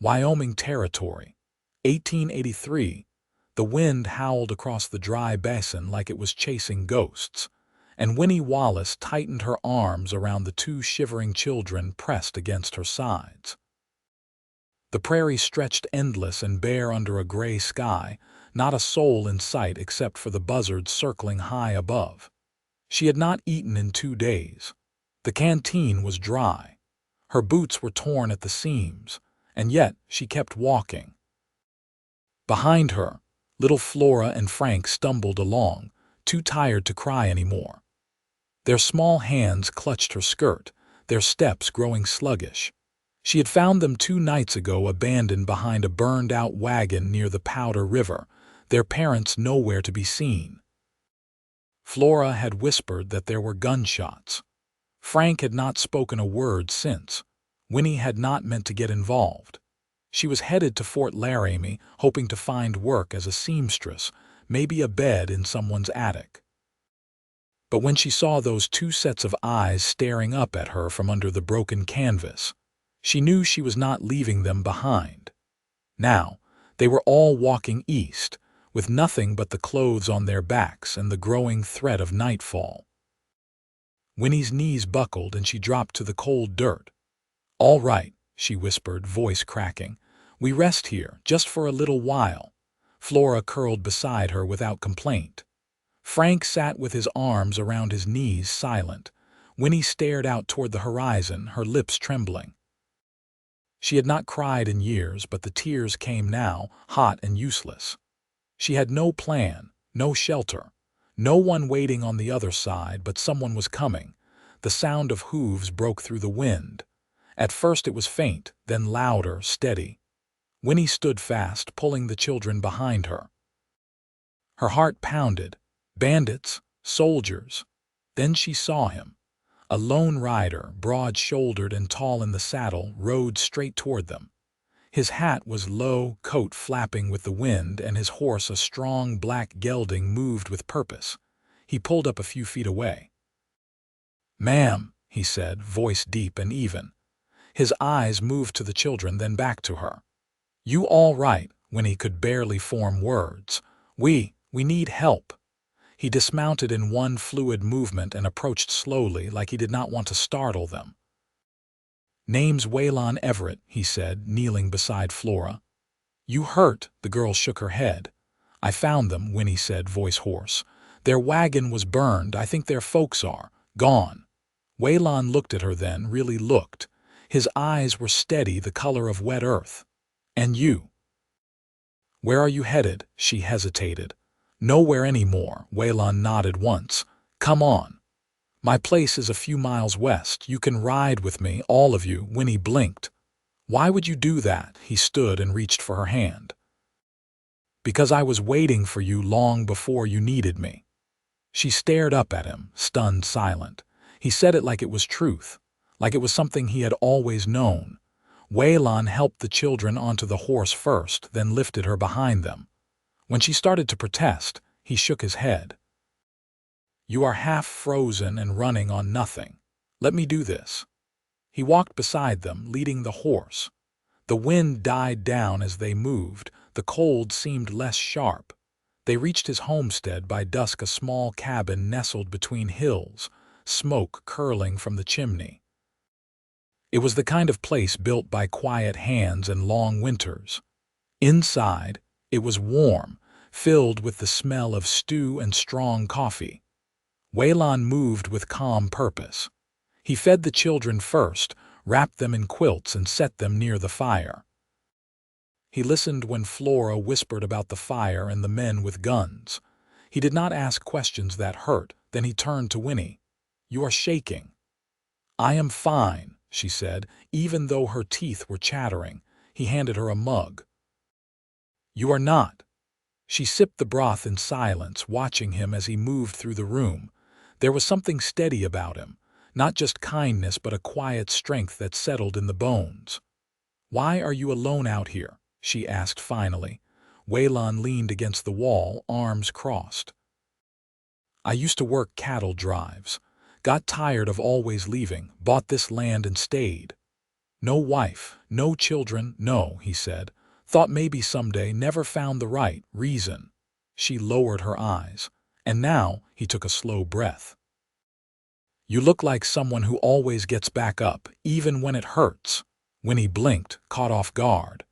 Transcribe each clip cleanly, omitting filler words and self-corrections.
Wyoming Territory, 1883. The wind howled across the dry basin like it was chasing ghosts, and Winnie Wallace tightened her arms around the two shivering children pressed against her sides. The prairie stretched endless and bare under a gray sky, not a soul in sight except for the buzzards circling high above. She had not eaten in 2 days. The canteen was dry. Her boots were torn at the seams, and yet she kept walking. Behind her, little Flora and Frank stumbled along, too tired to cry anymore. Their small hands clutched her skirt, their steps growing sluggish. She had found them 2 nights ago abandoned behind a burned-out wagon near the Powder River, their parents nowhere to be seen. Flora had whispered that there were gunshots. Frank had not spoken a word since. Winnie had not meant to get involved. She was headed to Fort Laramie, hoping to find work as a seamstress, maybe a bed in someone's attic. But when she saw those 2 sets of eyes staring up at her from under the broken canvas, she knew she was not leaving them behind. Now, they were all walking east, with nothing but the clothes on their backs and the growing threat of nightfall. Winnie's knees buckled and she dropped to the cold dirt. "All right," she whispered, voice cracking. "We rest here, just for a little while." Flora curled beside her without complaint. Frank sat with his arms around his knees, silent. Winnie stared out toward the horizon, her lips trembling. She had not cried in years, but the tears came now, hot and useless. She had no plan, no shelter, no one waiting on the other side, but someone was coming. The sound of hooves broke through the wind. At first it was faint, then louder, steady. Winnie stood fast, pulling the children behind her. Her heart pounded. Bandits, soldiers. Then she saw him. A lone rider, broad-shouldered and tall in the saddle, rode straight toward them. His hat was low, coat flapping with the wind, and his horse, a strong black gelding, moved with purpose. He pulled up a few feet away. "Ma'am," he said, voice deep and even. His eyes moved to the children, then back to her. "You all right?" Winnie could barely form words. We need help." He dismounted in one fluid movement and approached slowly, like he did not want to startle them. "Name's Waylon Everett," he said, kneeling beside Flora. "You hurt?" The girl shook her head. "I found them," Winnie said, voice hoarse. "Their wagon was burned. I think their folks are gone." Waylon looked at her then, really looked. His eyes were steady, the color of wet earth. "And you? Where are you headed?" She hesitated. "Nowhere anymore," Waylon nodded once. "Come on. My place is a few miles west. You can ride with me, all of you." Winnie blinked. "Why would you do that?" He stood and reached for her hand. "Because I was waiting for you long before you needed me." She stared up at him, stunned, silent. He said it like it was truth, like it was something he had always known. Waylon helped the children onto the horse first, then lifted her behind them. When she started to protest, he shook his head. "You are half frozen and running on nothing. Let me do this." He walked beside them, leading the horse. The wind died down as they moved. The cold seemed less sharp. They reached his homestead by dusk, a small cabin nestled between hills, smoke curling from the chimney. It was the kind of place built by quiet hands and long winters. Inside, it was warm, filled with the smell of stew and strong coffee. Waylon moved with calm purpose. He fed the children first, wrapped them in quilts, and set them near the fire. He listened when Flora whispered about the fire and the men with guns. He did not ask questions that hurt. Then he turned to Winnie. "You are shaking." "I am fine," she said, even though her teeth were chattering. He handed her a mug. "You are not." She sipped the broth in silence, watching him as he moved through the room. There was something steady about him, not just kindness but a quiet strength that settled in the bones. "Why are you alone out here?" she asked finally. Waylon leaned against the wall, arms crossed. "I used to work cattle drives. Got tired of always leaving, bought this land and stayed." No wife, no children, no, he said. Thought maybe someday, never found the right reason. She lowered her eyes, and now he took a slow breath. You look like someone who always gets back up, even when it hurts. Winnie blinked, caught off guard.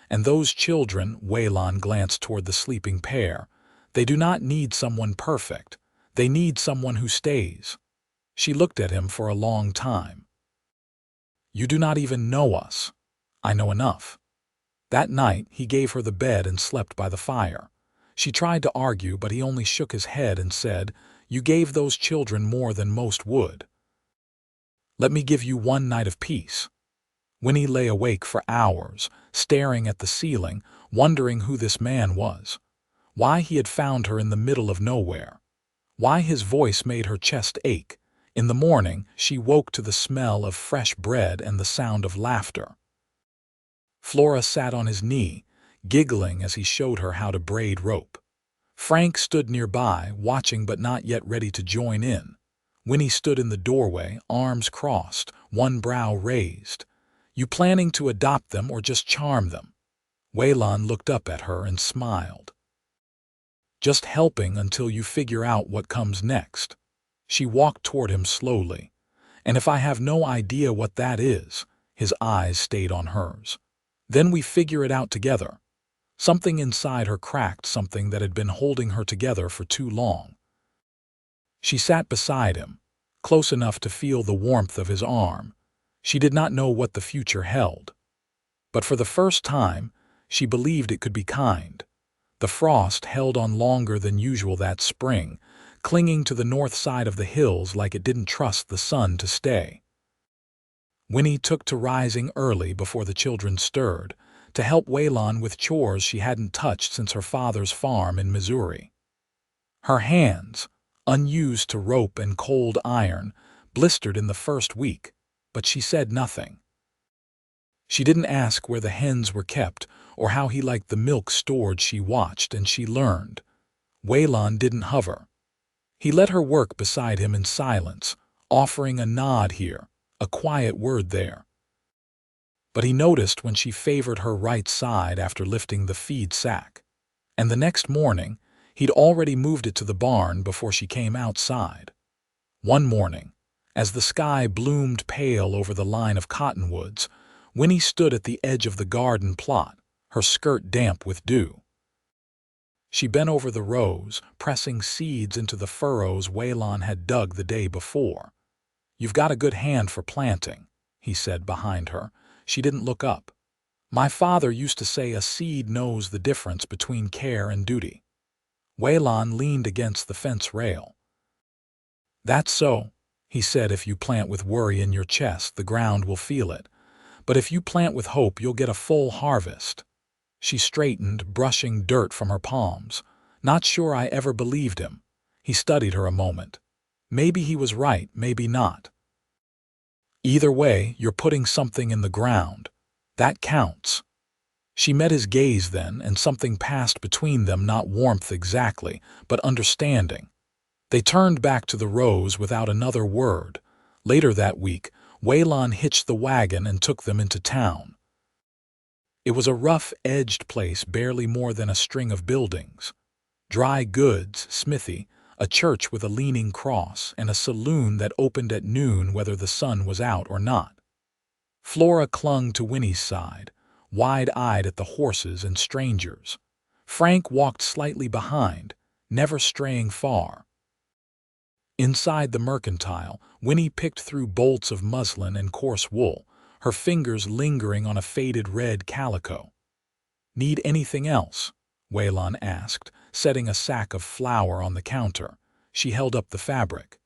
And those children, Waylon glanced toward the sleeping pair, they do not need someone perfect. They need someone who stays. She looked at him for a long time. You do not even know us. I know enough. That night, he gave her the bed and slept by the fire. She tried to argue, but he only shook his head and said, You gave those children more than most would. Let me give you one night of peace. Winnie lay awake for hours, staring at the ceiling, wondering who this man was. Why he had found her in the middle of nowhere. Why his voice made her chest ache. In the morning, she woke to the smell of fresh bread and the sound of laughter. Flora sat on his knee, giggling as he showed her how to braid rope. Frank stood nearby, watching but not yet ready to join in. Winnie stood in the doorway, arms crossed, one brow raised. You planning to adopt them or just charm them? Waylon looked up at her and smiled. Just helping until you figure out what comes next. She walked toward him slowly. And if I have no idea what that is, his eyes stayed on hers. Then we figure it out together. Something inside her cracked, something that had been holding her together for too long. She sat beside him, close enough to feel the warmth of his arm. She did not know what the future held. But for the first time, she believed it could be kind. The frost held on longer than usual that spring, clinging to the north side of the hills like it didn't trust the sun to stay. Winnie took to rising early before the children stirred, to help Waylon with chores she hadn't touched since her father's farm in Missouri. Her hands, unused to rope and cold iron, blistered in the first week, but she said nothing. She didn't ask where the hens were kept or how he liked the milk stored. She watched and she learned. Waylon didn't hover. He let her work beside him in silence, offering a nod here, a quiet word there. But he noticed when she favored her right side after lifting the feed sack. And the next morning, he'd already moved it to the barn before she came outside. One morning, as the sky bloomed pale over the line of cottonwoods, Winnie stood at the edge of the garden plot, her skirt damp with dew. She bent over the rows, pressing seeds into the furrows Waylon had dug the day before. You've got a good hand for planting, he said behind her. She didn't look up. My father used to say a seed knows the difference between care and duty. Waylon leaned against the fence rail. That's so, he said. If you plant with worry in your chest, the ground will feel it. But if you plant with hope, you'll get a full harvest. She straightened, brushing dirt from her palms. Not sure I ever believed him. He studied her a moment. Maybe he was right, maybe not. Either way, you're putting something in the ground. That counts. She met his gaze then, and something passed between them, not warmth exactly, but understanding. They turned back to the rows without another word. Later that week, Waylon hitched the wagon and took them into town. It was a rough-edged place, barely more than a string of buildings. Dry goods, smithy, a church with a leaning cross, and a saloon that opened at noon whether the sun was out or not. Flora clung to Winnie's side, wide-eyed at the horses and strangers. Frank walked slightly behind, never straying far. Inside the mercantile, Winnie picked through bolts of muslin and coarse wool, her fingers lingering on a faded red calico. Need anything else? Waylon asked, setting a sack of flour on the counter. She held up the fabric.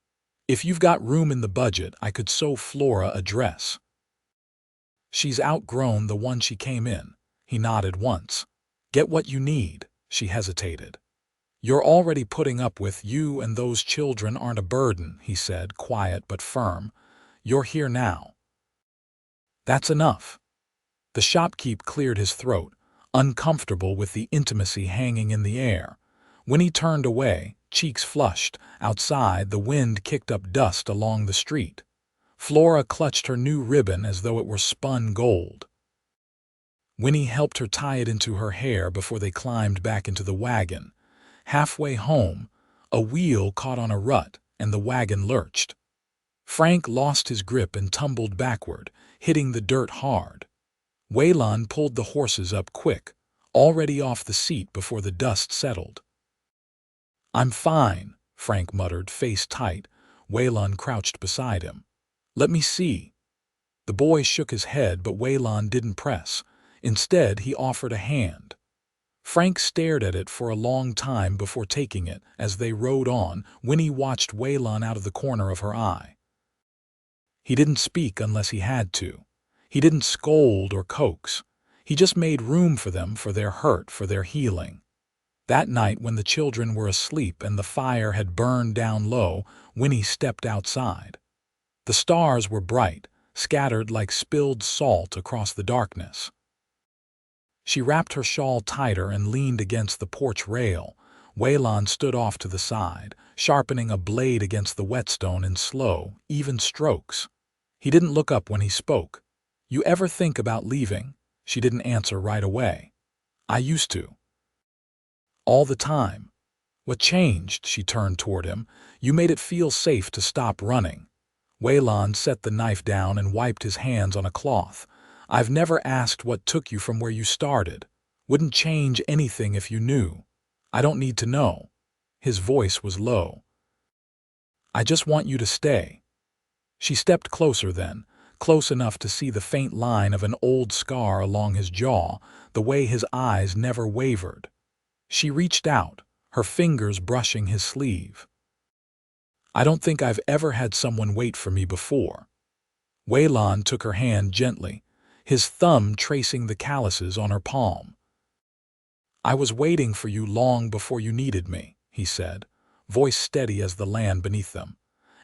If you've got room in the budget, I could sew Flora a dress. She's outgrown the one she came in. He nodded once. Get what you need. She hesitated. You're already putting up with. You and those children aren't a burden, he said, quiet but firm. You're here now. That's enough. The shopkeep cleared his throat, uncomfortable with the intimacy hanging in the air. When he turned away, cheeks flushed, outside the wind kicked up dust along the street. Flora clutched her new ribbon as though it were spun gold. Winnie helped her tie it into her hair before they climbed back into the wagon. Halfway home, a wheel caught on a rut and the wagon lurched. Frank lost his grip and tumbled backward, hitting the dirt hard. Waylon pulled the horses up quick, already off the seat before the dust settled. "I'm fine," Frank muttered, face tight. Waylon crouched beside him. "Let me see." The boy shook his head, but Waylon didn't press. Instead, he offered a hand. Frank stared at it for a long time before taking it. As they rode on, Winnie watched Waylon out of the corner of her eye. He didn't speak unless he had to. He didn't scold or coax. He just made room for them, for their hurt, for their healing. That night, when the children were asleep and the fire had burned down low, Winnie stepped outside. The stars were bright, scattered like spilled salt across the darkness. She wrapped her shawl tighter and leaned against the porch rail. Waylon stood off to the side, sharpening a blade against the whetstone in slow, even strokes. He didn't look up when he spoke. "You ever think about leaving?" She didn't answer right away. "I used to." "All the time." "What changed?" She turned toward him. "You made it feel safe to stop running." Waylon set the knife down and wiped his hands on a cloth. "I've never asked what took you from where you started. Wouldn't change anything if you knew. I don't need to know." His voice was low. "I just want you to stay." She stepped closer then, close enough to see the faint line of an old scar along his jaw, the way his eyes never wavered. She reached out, her fingers brushing his sleeve. "I don't think I've ever had someone wait for me before." Waylon took her hand gently, his thumb tracing the calluses on her palm. "I was waiting for you long before you needed me," he said, voice steady as the land beneath them.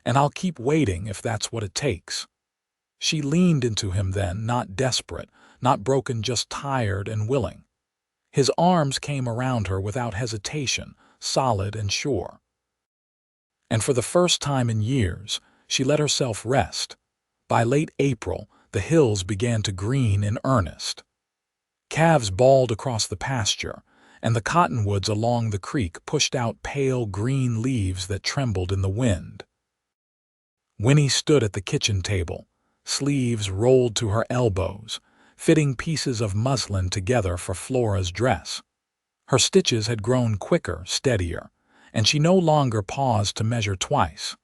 "And I'll keep waiting if that's what it takes." She leaned into him then, not desperate, not broken, just tired and willing. His arms came around her without hesitation, solid and sure. And for the first time in years, she let herself rest. By late April, the hills began to green in earnest. Calves bawled across the pasture, and the cottonwoods along the creek pushed out pale green leaves that trembled in the wind. Winnie stood at the kitchen table, sleeves rolled to her elbows, fitting pieces of muslin together for Flora's dress. Her stitches had grown quicker, steadier, and she no longer paused to measure twice.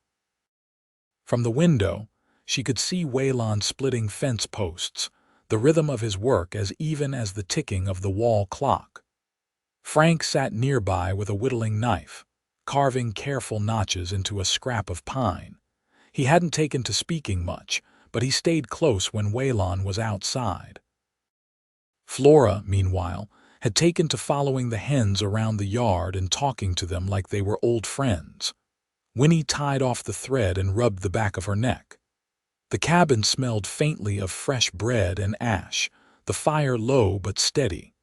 From the window, she could see Waylon splitting fence posts, the rhythm of his work as even as the ticking of the wall clock. Frank sat nearby with a whittling knife, carving careful notches into a scrap of pine. He hadn't taken to speaking much, but he stayed close when Waylon was outside. Flora, meanwhile, had taken to following the hens around the yard and talking to them like they were old friends. Winnie tied off the thread and rubbed the back of her neck. The cabin smelled faintly of fresh bread and ash, the fire low but steady.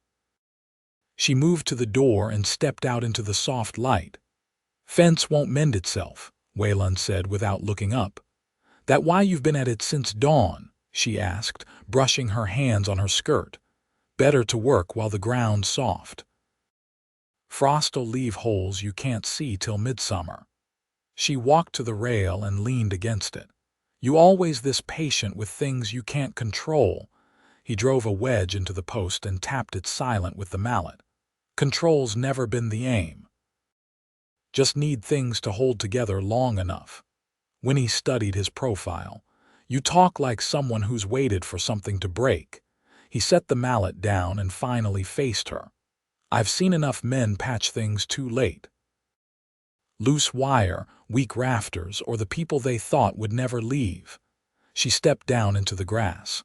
She moved to the door and stepped out into the soft light. "Fence won't mend itself," Waylon said without looking up. "That why you've been at it since dawn?" she asked, brushing her hands on her skirt. "Better to work while the ground's soft. Frost'll leave holes you can't see till midsummer." She walked to the rail and leaned against it. "You always this patient with things you can't control." He drove a wedge into the post and tapped it silent with the mallet. "Control's never been the aim. Just need things to hold together long enough." Winnie studied his profile. "You talk like someone who's waited for something to break." He set the mallet down and finally faced her. "I've seen enough men patch things too late. Loose wire, weak rafters, or the people they thought would never leave." She stepped down into the grass.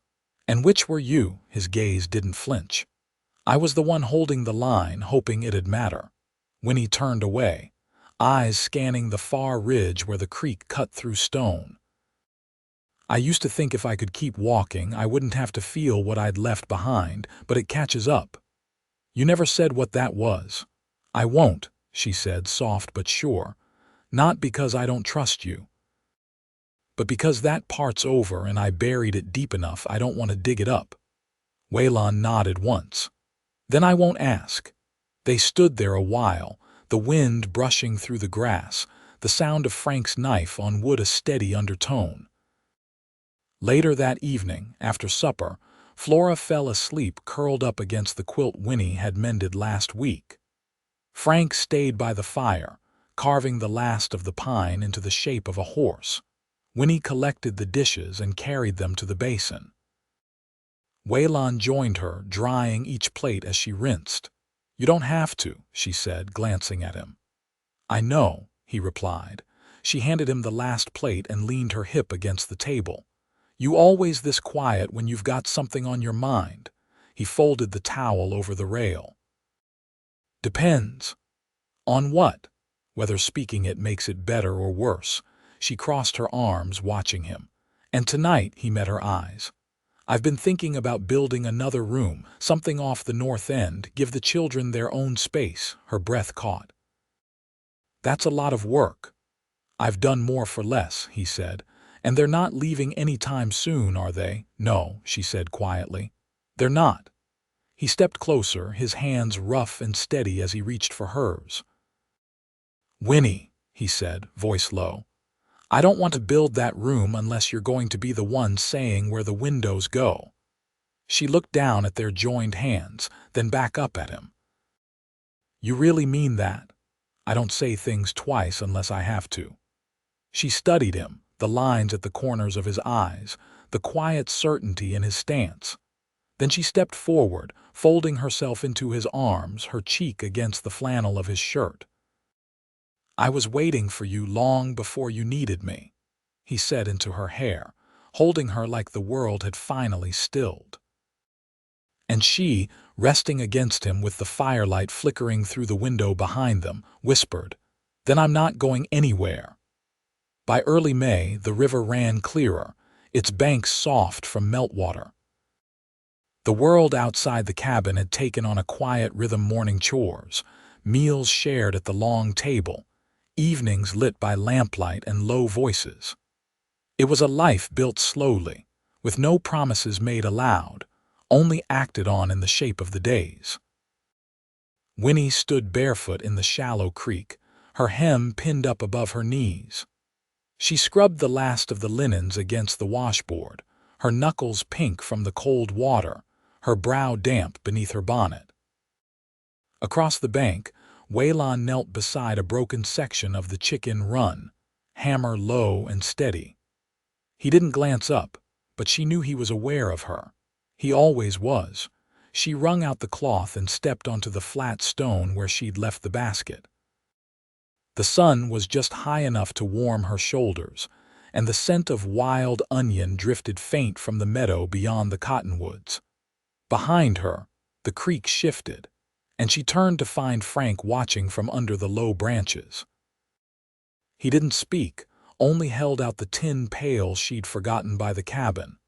"And which were you?" His gaze didn't flinch. "I was the one holding the line, hoping it'd matter." Winnie turned away, eyes scanning the far ridge where the creek cut through stone. "I used to think if I could keep walking, I wouldn't have to feel what I'd left behind, but it catches up. You never said what that was." "I won't," she said, soft but sure. "Not because I don't trust you, but because that part's over and I buried it deep enough, I don't want to dig it up. Waylon nodded once. Then I won't ask. They stood there a while, the wind brushing through the grass, the sound of Frank's knife on wood a steady undertone. Later that evening, after supper, Flora fell asleep curled up against the quilt Winnie had mended last week. Frank stayed by the fire, carving the last of the pine into the shape of a horse. Winnie collected the dishes and carried them to the basin. Waylon joined her, drying each plate as she rinsed. "You don't have to," she said, glancing at him. "I know," he replied. She handed him the last plate and leaned her hip against the table. "You always this quiet when you've got something on your mind." He folded the towel over the rail. "Depends." "On what?" Whether speaking it makes it better or worse. She crossed her arms, watching him. And tonight he met her eyes. "I've been thinking about building another room, something off the north end, give the children their own space." Her breath caught. "That's a lot of work." "I've done more for less," he said. "And they're not leaving any time soon, are they?" "No," she said quietly. "They're not." He stepped closer, his hands rough and steady as he reached for hers. "Winnie," he said, voice low, "I don't want to build that room unless you're going to be the one saying where the windows go." She looked down at their joined hands, then back up at him. "You really mean that?" "I don't say things twice unless I have to." She studied him, the lines at the corners of his eyes, the quiet certainty in his stance. Then she stepped forward, folding herself into his arms, her cheek against the flannel of his shirt. "I was waiting for you long before you needed me," he said into her hair, holding her like the world had finally stilled. And she, resting against him with the firelight flickering through the window behind them, whispered, "Then I'm not going anywhere." By early May, the river ran clearer, its banks soft from meltwater. The world outside the cabin had taken on a quiet rhythm: morning chores, meals shared at the long table, evenings lit by lamplight and low voices. It was a life built slowly, with no promises made aloud, only acted on in the shape of the days. Winnie stood barefoot in the shallow creek, her hem pinned up above her knees. She scrubbed the last of the linens against the washboard, her knuckles pink from the cold water, her brow damp beneath her bonnet. Across the bank, Waylon knelt beside a broken section of the chicken run, hammer low and steady. He didn't glance up, but she knew he was aware of her. He always was. She wrung out the cloth and stepped onto the flat stone where she'd left the basket. The sun was just high enough to warm her shoulders, and the scent of wild onion drifted faint from the meadow beyond the cottonwoods. Behind her, the creek shifted, and she turned to find Frank watching from under the low branches. He didn't speak, only held out the tin pail she'd forgotten by the cabin.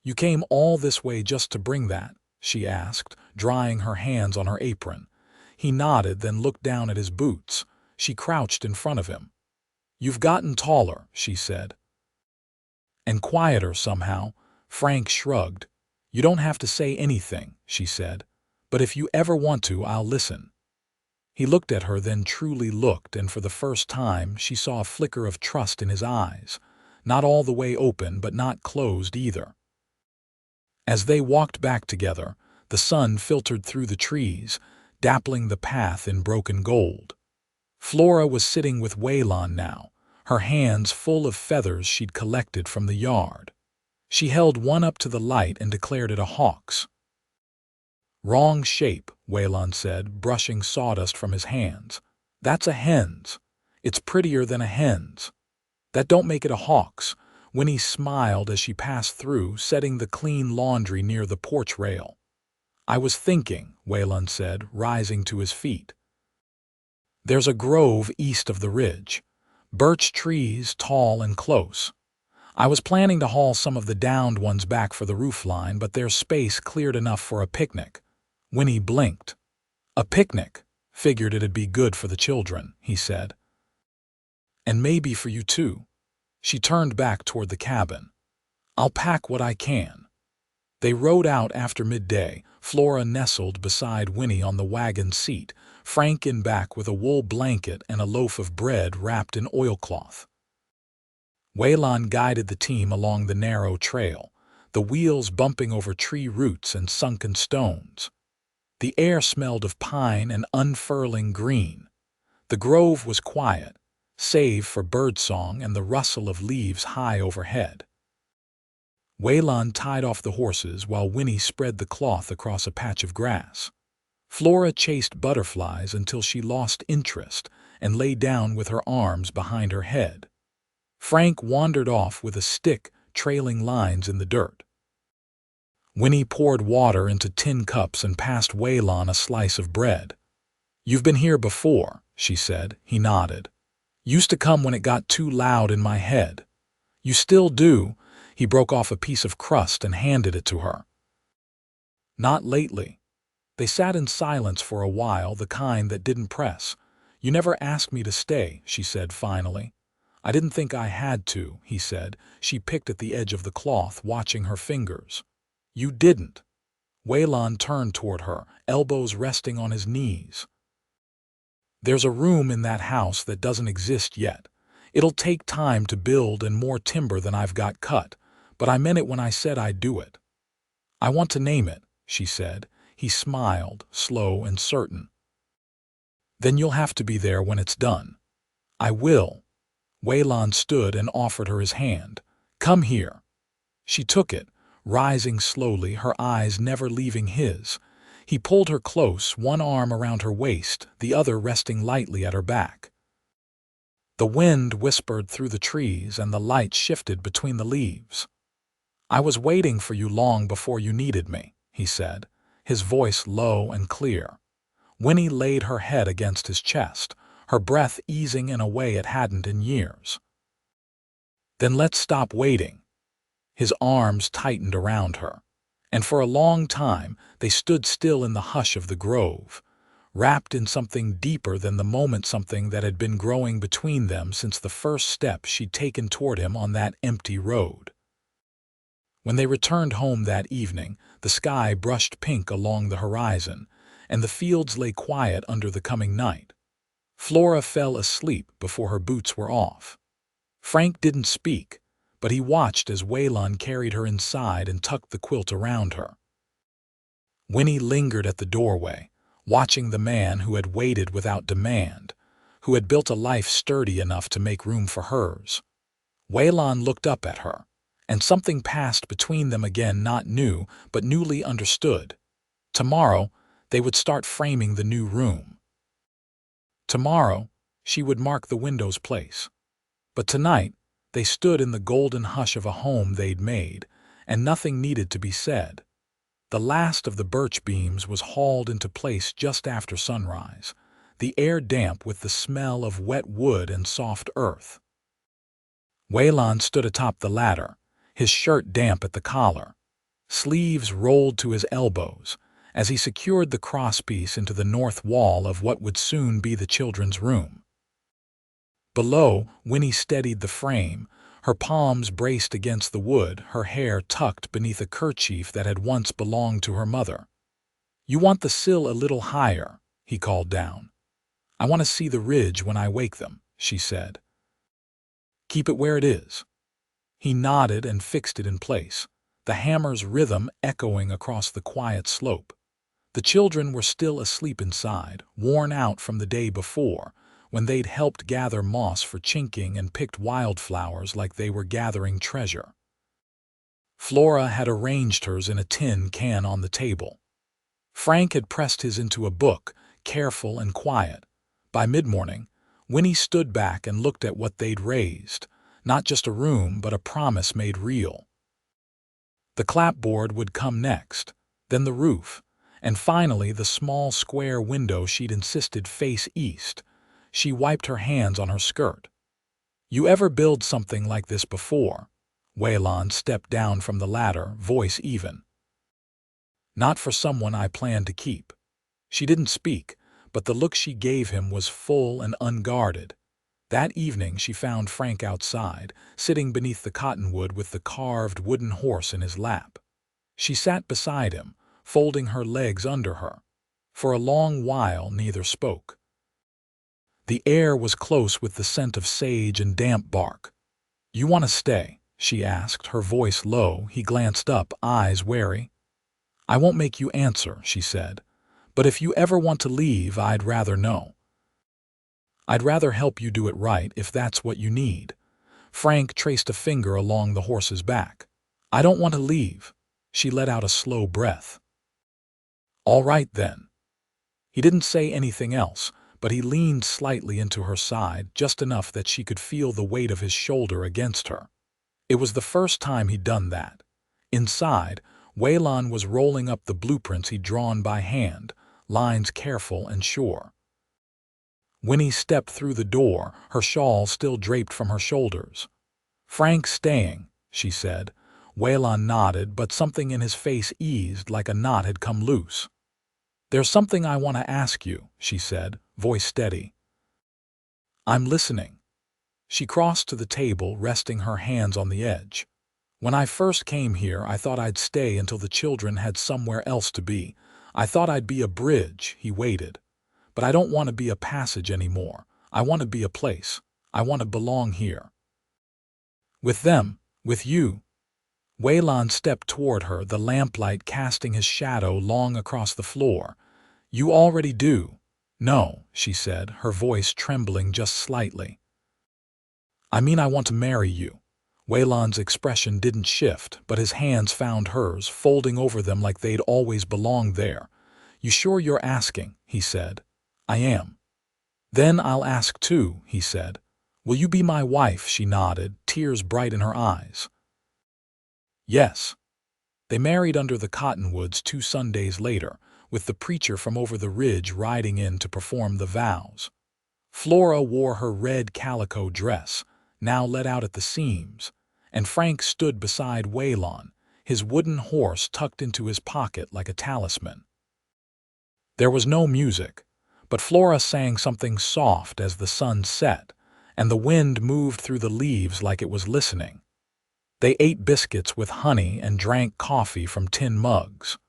"You came all this way just to bring that?" she asked, drying her hands on her apron. He nodded, then looked down at his boots. She crouched in front of him. "You've gotten taller," she said. "And quieter somehow." Frank shrugged. "You don't have to say anything," she said. "But if you ever want to, I'll listen." He looked at her, then truly looked, and for the first time she saw a flicker of trust in his eyes, not all the way open but not closed either. As they walked back together, the sun filtered through the trees, dappling the path in broken gold. Flora was sitting with Waylon now, her hands full of feathers she'd collected from the yard. She held one up to the light and declared it a hawk's. "Wrong shape," Waylon said, brushing sawdust from his hands. "That's a hen's. It's prettier than a hen's. That don't make it a hawk's." Winnie smiled as she passed through, setting the clean laundry near the porch rail. "I was thinking," Waylon said, rising to his feet. "There's a grove east of the ridge. Birch trees, tall and close. I was planning to haul some of the downed ones back for the roofline, but there's space cleared enough for a picnic." Winnie blinked. "A picnic? Figured it'd be good for the children," he said. "And maybe for you too." She turned back toward the cabin. "I'll pack what I can." They rode out after midday, Flora nestled beside Winnie on the wagon seat, Frank in back with a wool blanket and a loaf of bread wrapped in oilcloth. Waylon guided the team along the narrow trail, the wheels bumping over tree roots and sunken stones. The air smelled of pine and unfurling green. The grove was quiet, save for birdsong and the rustle of leaves high overhead. Waylon tied off the horses while Winnie spread the cloth across a patch of grass. Flora chased butterflies until she lost interest and lay down with her arms behind her head. Frank wandered off with a stick trailing lines in the dirt. Winnie poured water into tin cups and passed Waylon a slice of bread. "You've been here before," she said. He nodded. "Used to come when it got too loud in my head." "You still do." He broke off a piece of crust and handed it to her. "Not lately." They sat in silence for a while, the kind that didn't press. "You never asked me to stay," she said finally. "I didn't think I had to," he said. She picked at the edge of the cloth, watching her fingers. "You didn't." Waylon turned toward her, elbows resting on his knees. "There's a room in that house that doesn't exist yet. It'll take time to build and more timber than I've got cut, but I meant it when I said I'd do it." "I want to name it," she said. He smiled, slow and certain. "Then you'll have to be there when it's done." "I will." Waylon stood and offered her his hand. "Come here." She took it, rising slowly, her eyes never leaving his. He pulled her close, one arm around her waist, the other resting lightly at her back. The wind whispered through the trees and the light shifted between the leaves. "I was waiting for you long before you needed me," he said, his voice low and clear. Winnie laid her head against his chest, her breath easing in a way it hadn't in years. "Then let's stop waiting." His arms tightened around her, and for a long time they stood still in the hush of the grove, wrapped in something deeper than the moment, something that had been growing between them since the first step she'd taken toward him on that empty road. When they returned home that evening, the sky brushed pink along the horizon, and the fields lay quiet under the coming night. Flora fell asleep before her boots were off. Frank didn't speak, but he watched as Waylon carried her inside and tucked the quilt around her. Winnie lingered at the doorway, watching the man who had waited without demand, who had built a life sturdy enough to make room for hers. Waylon looked up at her, and something passed between them again, not new, but newly understood. Tomorrow, they would start framing the new room. Tomorrow, she would mark the window's place. But tonight, they stood in the golden hush of a home they'd made, and nothing needed to be said. The last of the birch beams was hauled into place just after sunrise, the air damp with the smell of wet wood and soft earth. Waylon stood atop the ladder, his shirt damp at the collar, sleeves rolled to his elbows, as he secured the crosspiece into the north wall of what would soon be the children's room. Below, Winnie steadied the frame, her palms braced against the wood, her hair tucked beneath a kerchief that had once belonged to her mother. "You want the sill a little higher," he called down. "I want to see the ridge when I wake them," she said. "Keep it where it is." He nodded and fixed it in place, the hammer's rhythm echoing across the quiet slope. The children were still asleep inside, worn out from the day before, when they'd helped gather moss for chinking and picked wildflowers like they were gathering treasure. Flora had arranged hers in a tin can on the table. Frank had pressed his into a book, careful and quiet. By mid-morning, Winnie stood back and looked at what they'd raised, not just a room but a promise made real. The clapboard would come next, then the roof, and finally the small square window she'd insisted face east. She wiped her hands on her skirt. "You ever build something like this before?" Waylon stepped down from the ladder, voice even. "Not for someone I plan to keep." She didn't speak, but the look she gave him was full and unguarded. That evening she found Frank outside, sitting beneath the cottonwood with the carved wooden horse in his lap. She sat beside him, folding her legs under her. For a long while neither spoke. The air was close with the scent of sage and damp bark. "You want to stay?" she asked, her voice low. He glanced up, eyes wary. "I won't make you answer," she said. "But if you ever want to leave, I'd rather know. I'd rather help you do it right, if that's what you need." Frank traced a finger along the horse's back. "I don't want to leave." She let out a slow breath. "All right, then." He didn't say anything else, but he leaned slightly into her side, just enough that she could feel the weight of his shoulder against her. It was the first time he'd done that. Inside, Waylon was rolling up the blueprints he'd drawn by hand, lines careful and sure. Winnie stepped through the door, her shawl still draped from her shoulders. "Frank's staying," she said. Waylon nodded, but something in his face eased like a knot had come loose. "There's something I want to ask you," she said, voice steady. "I'm listening." She crossed to the table, resting her hands on the edge. "When I first came here, I thought I'd stay until the children had somewhere else to be. I thought I'd be a bridge." He waited. "But I don't want to be a passage anymore. I want to be a place. I want to belong here. With them, with you." Waylon stepped toward her, the lamplight casting his shadow long across the floor. "You already do." "No," she said, her voice trembling just slightly. "I mean, I want to marry you." Waylon's expression didn't shift, but his hands found hers, folding over them like they'd always belonged there. "You sure you're asking?" he said. "I am." "Then I'll ask too," he said. "Will you be my wife?" She nodded, tears bright in her eyes. "Yes." They married under the cottonwoods 2 Sundays later, with the preacher from over the ridge riding in to perform the vows. Flora wore her red calico dress, now let out at the seams, and Frank stood beside Waylon, his wooden horse tucked into his pocket like a talisman. There was no music, but Flora sang something soft as the sun set, and the wind moved through the leaves like it was listening. They ate biscuits with honey and drank coffee from tin mugs.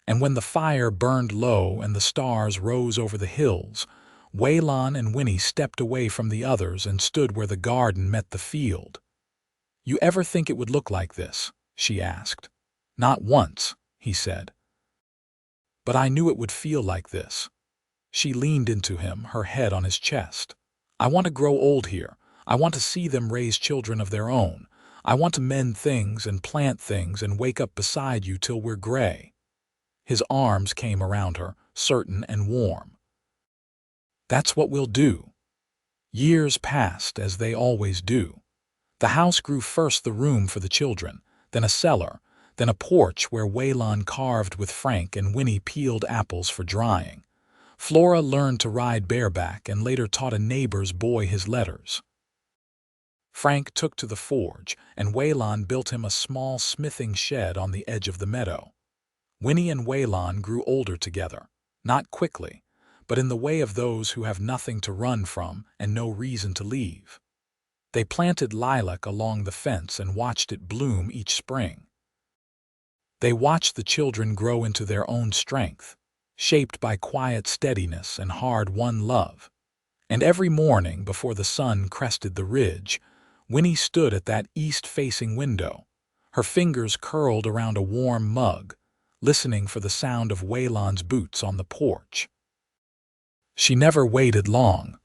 And when the fire burned low and the stars rose over the hills, Waylon and Winnie stepped away from the others and stood where the garden met the field. "You ever think it would look like this?" she asked. "Not once," he said. "But I knew it would feel like this." She leaned into him, her head on his chest. "I want to grow old here. I want to see them raise children of their own. I want to mend things and plant things and wake up beside you till we're gray." His arms came around her, certain and warm. "That's what we'll do." Years passed, as they always do. The house grew, first the room for the children, then a cellar, then a porch where Waylon carved with Frank and Winnie peeled apples for drying. Flora learned to ride bareback and later taught a neighbor's boy his letters. Frank took to the forge, and Waylon built him a small smithing shed on the edge of the meadow. Winnie and Waylon grew older together, not quickly, but in the way of those who have nothing to run from and no reason to leave. They planted lilac along the fence and watched it bloom each spring. They watched the children grow into their own strength, shaped by quiet steadiness and hard-won love. And every morning before the sun crested the ridge, Winnie stood at that east-facing window, her fingers curled around a warm mug, listening for the sound of Waylon's boots on the porch. She never waited long.